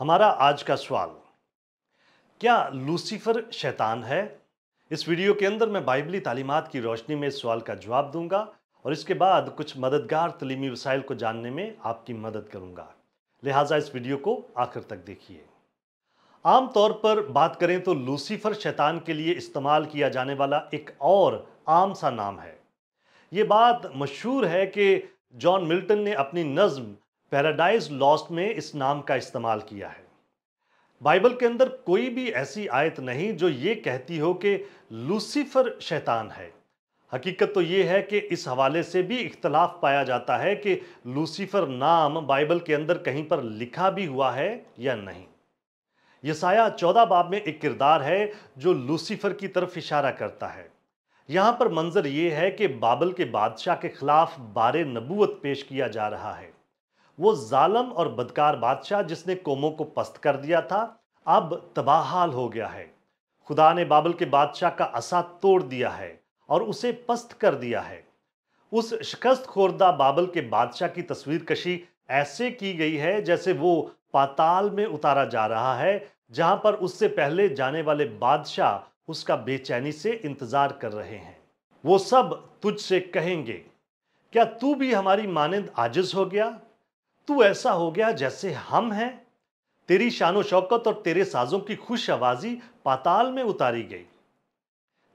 हमारा आज का सवाल, क्या लूसीफर शैतान है? इस वीडियो के अंदर मैं बाइबली तालीमात की रोशनी में इस सवाल का जवाब दूंगा और इसके बाद कुछ मददगार तलीमी वसाइल को जानने में आपकी मदद करूंगा। लिहाजा इस वीडियो को आखिर तक देखिए। आम तौर पर बात करें तो लूसीफर शैतान के लिए इस्तेमाल किया जाने वाला एक और आम सा नाम है। ये बात मशहूर है कि जॉन मिल्टन ने अपनी नज्म पैराडाइज लॉस्ट में इस नाम का इस्तेमाल किया है। बाइबल के अंदर कोई भी ऐसी आयत नहीं जो ये कहती हो कि लूसीफर शैतान है। हकीकत तो ये है कि इस हवाले से भी इख्तलाफ पाया जाता है कि लूसीफर नाम बाइबल के अंदर कहीं पर लिखा भी हुआ है या नहीं। यसाया 14 बाब में एक किरदार है जो लूसीफर की तरफ इशारा करता है। यहाँ पर मंजर ये है कि बाबल के बादशाह के खिलाफ बारे नबूवत पेश किया जा रहा है। वो जालम और बदकार बादशाह जिसने कौमों को पस्त कर दिया था, अब तबाहाल हो गया है। खुदा ने बाबल के बादशाह का असा तोड़ दिया है और उसे पस्त कर दिया है। उस शिकस्त खोरदा बाबल के बादशाह की तस्वीर कशी ऐसे की गई है जैसे वो पाताल में उतारा जा रहा है, जहां पर उससे पहले जाने वाले बादशाह उसका बेचैनी से इंतजार कर रहे हैं। वो सब तुझसे कहेंगे, क्या तू भी हमारी मानिंद आजिज हो गया? तू ऐसा हो गया जैसे हम हैं। तेरी शानो शौकत और तेरे साजों की खुश आवाजी पाताल में उतारी गई।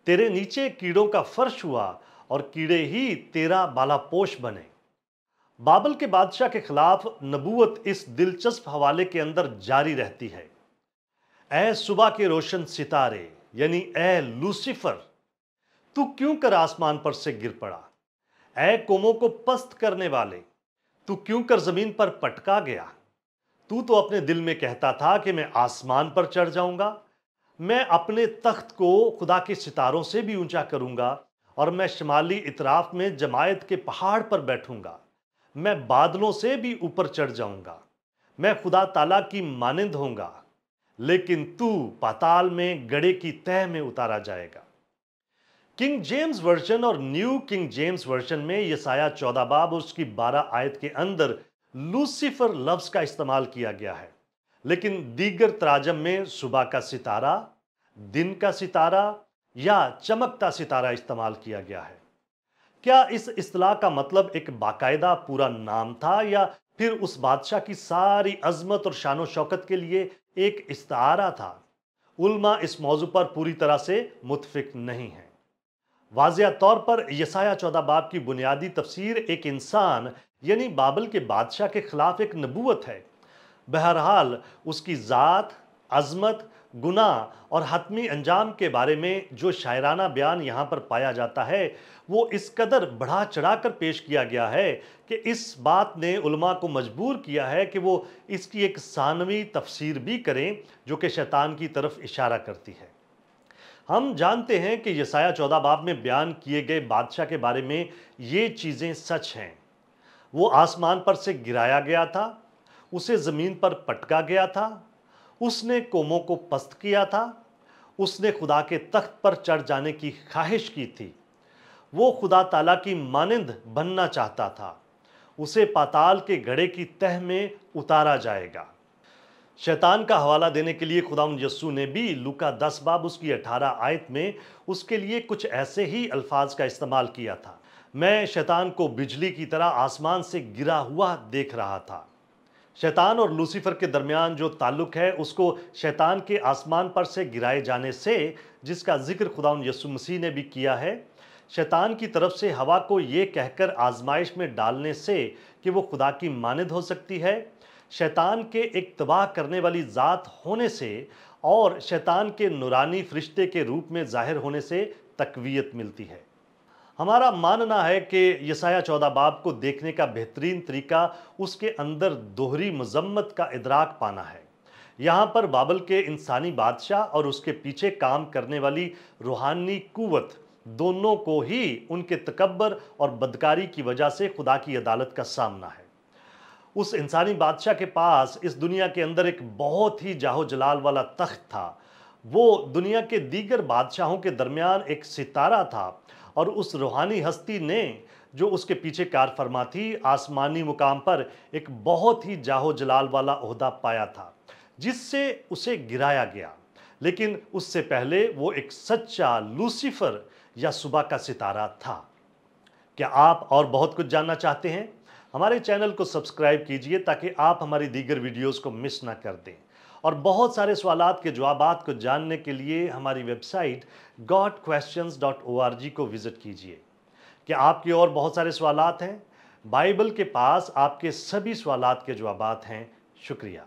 तेरे नीचे कीड़ों का फर्श हुआ और कीड़े ही तेरा बालापोश बने। बाबल के बादशाह के खिलाफ नबूवत इस दिलचस्प हवाले के अंदर जारी रहती है। ऐ सुबह के रोशन सितारे, यानी ऐ लूसीफर, तू क्यों कर आसमान पर से गिर पड़ा? ऐ कौमों को पस्त करने वाले, तू क्यों कर जमीन पर पटका गया? तू तो अपने दिल में कहता था कि मैं आसमान पर चढ़ जाऊंगा, मैं अपने तख्त को खुदा के सितारों से भी ऊंचा करूंगा और मैं शिमाली इतराफ में जमायत के पहाड़ पर बैठूंगा, मैं बादलों से भी ऊपर चढ़ जाऊंगा, मैं खुदा ताला की मानिंद होऊंगा। लेकिन तू पाताल में गड़े की तह में उतारा जाएगा। किंग जेम्स वर्जन और न्यू किंग जेम्स वर्जन में यसाया 14 बाब उसकी 12 आयत के अंदर लूसीफर लफ्ज का इस्तेमाल किया गया है, लेकिन दीगर तराजम में सुबह का सितारा, दिन का सितारा या चमकता सितारा इस्तेमाल किया गया है। क्या इस इस्तिलाह का मतलब एक बाकायदा पूरा नाम था या फिर उस बादशाह की सारी अजमत और शानो शौकत के लिए एक इस्तारा था? उल्मा इस मौजू पर पूरी तरह से मुत्फिक नहीं है। वाज़िया तौर पर यसाया 14 बाब की बुनियादी तफसीर एक इंसान यानी बाबल के बादशाह के खिलाफ एक नबूवत है। बहरहाल उसकी ज़ात, अजमत, गुनाह और हतमी अंजाम के बारे में जो शायराना बयान यहाँ पर पाया जाता है, वो इस कदर बढ़ा चढ़ा कर पेश किया गया है कि इस बात ने उलमा को मजबूर किया है कि वो इसकी एक सानवी तफसीर भी करें जो कि शैतान की तरफ इशारा करती है। हम जानते हैं कि यसाया 14 बाब में बयान किए गए बादशाह के बारे में ये चीज़ें सच हैं। वो आसमान पर से गिराया गया था, उसे ज़मीन पर पटका गया था, उसने कौमों को पस्त किया था, उसने खुदा के तख्त पर चढ़ जाने की ख्वाहिश की थी, वो खुदा ताला की मानिंद बनना चाहता था, उसे पाताल के घड़े की तह में उतारा जाएगा। शैतान का हवाला देने के लिए खुदावंद यस्सू ने भी लूका 10 बाब उसकी 18 आयत में उसके लिए कुछ ऐसे ही अल्फाज का इस्तेमाल किया था। मैं शैतान को बिजली की तरह आसमान से गिरा हुआ देख रहा था। शैतान और लूसीफर के दरमियान जो ताल्लुक है उसको शैतान के आसमान पर से गिराए जाने से, जिसका जिक्र खुदावंद यस्सू मसीह ने भी किया है, शैतान की तरफ से हवा को ये कहकर आजमाइश में डालने से कि वो खुदा की मानिंद हो सकती है, शैतान के एक तबाह करने वाली ज़ात होने से और शैतान के नूरानी फरिश्ते के रूप में ज़ाहिर होने से तकवीयत मिलती है। हमारा मानना है कि यसाया 14 बाब को देखने का बेहतरीन तरीका उसके अंदर दोहरी मजम्मत का इदराक पाना है। यहाँ पर बाबल के इंसानी बादशाह और उसके पीछे काम करने वाली रूहानी कुव्वत दोनों को ही उनके तकब्बर और बदकारी की वजह से खुदा की अदालत का सामना है। उस इंसानी बादशाह के पास इस दुनिया के अंदर एक बहुत ही जाहो जलाल वाला तख्त था। वो दुनिया के दीगर बादशाहों के दरमियान एक सितारा था और उस रूहानी हस्ती ने जो उसके पीछे कार फरमा थी, आसमानी मुकाम पर एक बहुत ही जाहो जलाल वाला ओहदा पाया था, जिससे उसे गिराया गया, लेकिन उससे पहले वो एक सच्चा लूसीफर या सुबह का सितारा था। क्या आप और बहुत कुछ जानना चाहते हैं? हमारे चैनल को सब्सक्राइब कीजिए ताकि आप हमारी दीगर वीडियोस को मिस ना कर दें। और बहुत सारे सवालात के जवाबात को जानने के लिए हमारी वेबसाइट godquestions.org को विजिट कीजिए। क्या आपके और बहुत सारे सवालात हैं? बाइबल के पास आपके सभी सवालात के जवाबात हैं। शुक्रिया।